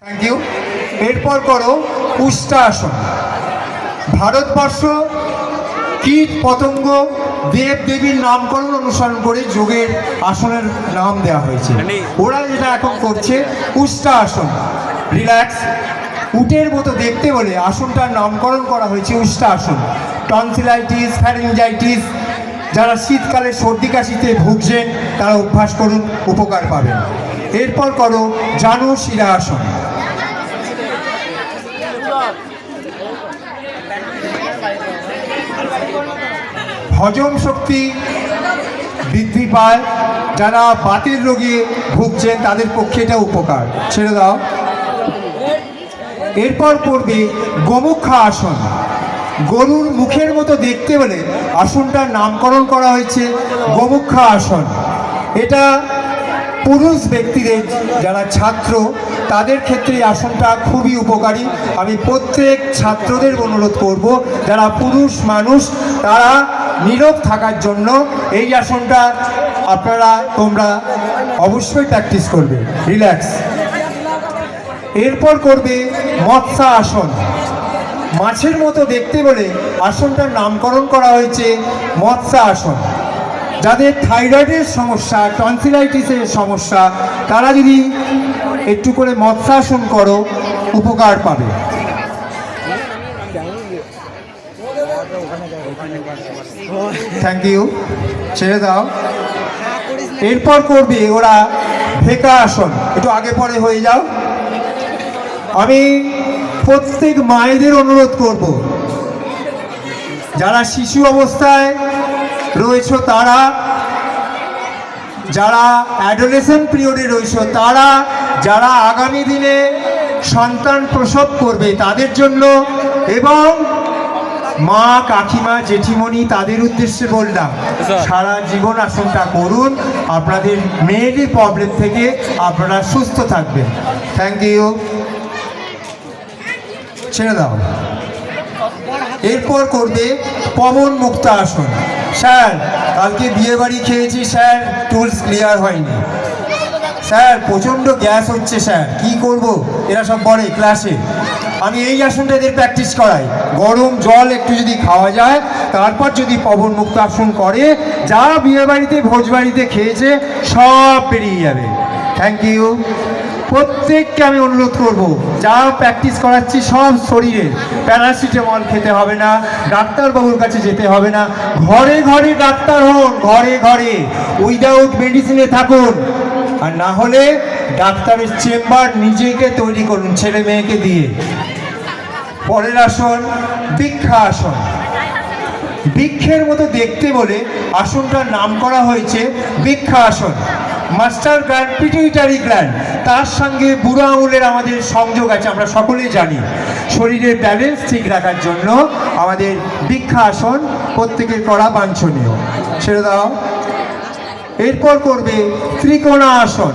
Thank you. এরপর করো উষ্ট্রা আসন। ভারতবর্ষ কীট পতঙ্গ দেব দেবীর নামকরণ অনুসরণ করে যোগের আসনের নাম দেওয়া হয়েছে। ওরা যেটা এখন করছে উষ্ট্রা আসন, রিল্যাক্স, উটের মতো দেখতে বলে আসনটার নামকরণ করা হয়েছে উষ্ট্রা আসন। টনসিলাইটিস, ফ্যারিঞ্জাইটিস, যারা শীতকালে সর্দি কাশিতে ভুগছেন তারা অভ্যাস করুন, উপকার পাবেন। এরপর করো জানু শিরা আসন। হজম শক্তি বৃদ্ধি পায়, যারা বাতের রোগে ভুগছেন তাদের পক্ষে এটা উপকার। ছেড়ে দাও। এরপর পড়বে গোমুখা আসন। গরুর মুখের মতো দেখতে বলে আসনটার নামকরণ করা হয়েছে গোমুখা আসন। এটা পুরুষ ব্যক্তিদের, যারা ছাত্র তাদের ক্ষেত্রে আসনটা খুবই উপকারী। আমি প্রত্যেক ছাত্রদের অনুরোধ করব, যারা পুরুষ মানুষ তারা নীরব থাকার জন্য এই আসনটা তোমরা অবশ্যই প্র্যাকটিস করবে। রিল্যাক্স। এরপর করবে মৎস্য আসন। মাছের মতো দেখতে বলে আসনটার নামকরণ করা হয়েছে মৎস্য আসন। যাদের থাইরয়েডের সমস্যা, টনসিলাইটিসের সমস্যা, তারা যদি একটু করে মৎস্যাসন করো উপকার পাবে। Thank you. ছেড়ে দাও। এরপর করবে ওরা ভেকা আসন। একটু আগে পরে হয়ে যাও। আমি প্রত্যেক মায়েদের অনুরোধ করব, যারা শিশু অবস্থায় রয়েছে তারা, যারা অ্যাডোলেসেন্ট পিরিয়ডে রয়েছে তারা, যারা আগামী দিনে সন্তান প্রসব করবে তাদের জন্য, এবং মা, কাকিমা, জেঠিমণি তাদের উদ্দেশ্যে বললাম, সারা জীবন আসনটা করুন। আপনাদের মেয়েদের প্রবলেম থেকে আপনারা সুস্থ থাকবেন। Thank you. ছেড়ে দাও। এরপর করবে পবন মুক্ত আসন। স্যার কালকে বিয়ে বাড়ি খেয়েছি স্যার, টুলস ক্লিয়ার হয়নি স্যার, প্রচণ্ড গ্যাস হচ্ছে স্যার, কি করব? এরা সব বলে ক্লাসে। আমি এই আসনটা এদের প্র্যাকটিস করাই। গরম জল একটু যদি খাওয়া যায়, তারপর যদি পবন মুক্ত আসন করে, যা বিয়ে বাড়িতে ভোজ বাড়িতে খেয়েছে সব বেরিয়ে যাবে। Thank you. প্রত্যেককে আমি অনুরোধ করব, যা প্র্যাকটিস করাচ্ছি সব শরীরে। প্যারাসিটামল খেতে হবে না, ডাক্তারবাবুর কাছে যেতে হবে না, ঘরে ঘরে ডাক্তার হন, ঘরে ঘরে উইদাউট মেডিসিনে থাকুন। আর না হলে ডাক্তারের চেম্বার নিজেকে তৈরি করুন ছেলে মেয়েকে দিয়ে। পরের আসন বৃক্ষা আসন। বৃক্ষের মতো দেখতে বলে আসনটার নাম করা হয়েছে বৃক্ষা আসন। মাস্টার গ্ল্যান্ড, পিটুইটারি গ্ল্যান্ড, তার সঙ্গে বুড়ো আঙুলের আমাদের সংযোগ আছে, আমরা সকলেই জানি। শরীরের ব্যালেন্স ঠিক রাখার জন্য আমাদের বৃক্ষা আসন প্রত্যেকের করা বাঞ্ছনীয়। ছেড়ে দাও। এরপর করবে ত্রিকোণা আসন।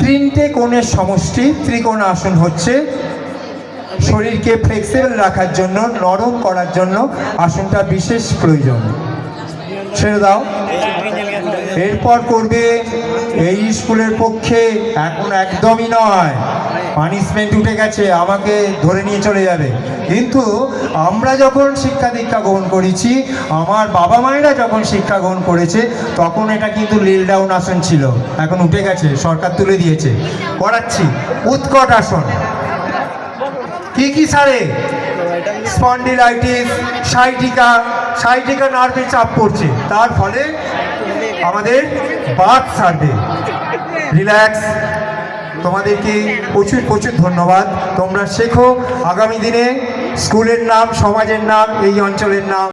তিনটে কোণের সমষ্টি ত্রিকোণা আসন হচ্ছে শরীরকে ফ্লেক্সিবল রাখার জন্য, নরম করার জন্য আসনটা বিশেষ প্রয়োজন। ছেড়ে দাও। এরপর করবে, এই স্কুলের পক্ষে এখন একদমই নয়, পানিশমেন্ট উঠে গেছে, আমাকে ধরে নিয়ে চলে যাবে। কিন্তু আমরা যখন শিক্ষা দীক্ষা গ্রহণ করেছি, আমার বাবা মায়েরা যখন শিক্ষা গ্রহণ করেছে, তখন এটা কিন্তু লিল ডাউন আসন ছিল, এখন উঠে গেছে, সরকার তুলে দিয়েছে। করাচ্ছি উৎকট আসন। কি কি সারে? স্পন্ডিলাইটিস, সাইটিকা নার্ভে চাপ পড়ছে, তার ফলে আমাদের বাত সারবে। রিল্যাক্স। তোমাদেরকে প্রচুর প্রচুর ধন্যবাদ। তোমরা শেখো, আগামী দিনে স্কুলের নাম, সমাজের নাম, এই অঞ্চলের নাম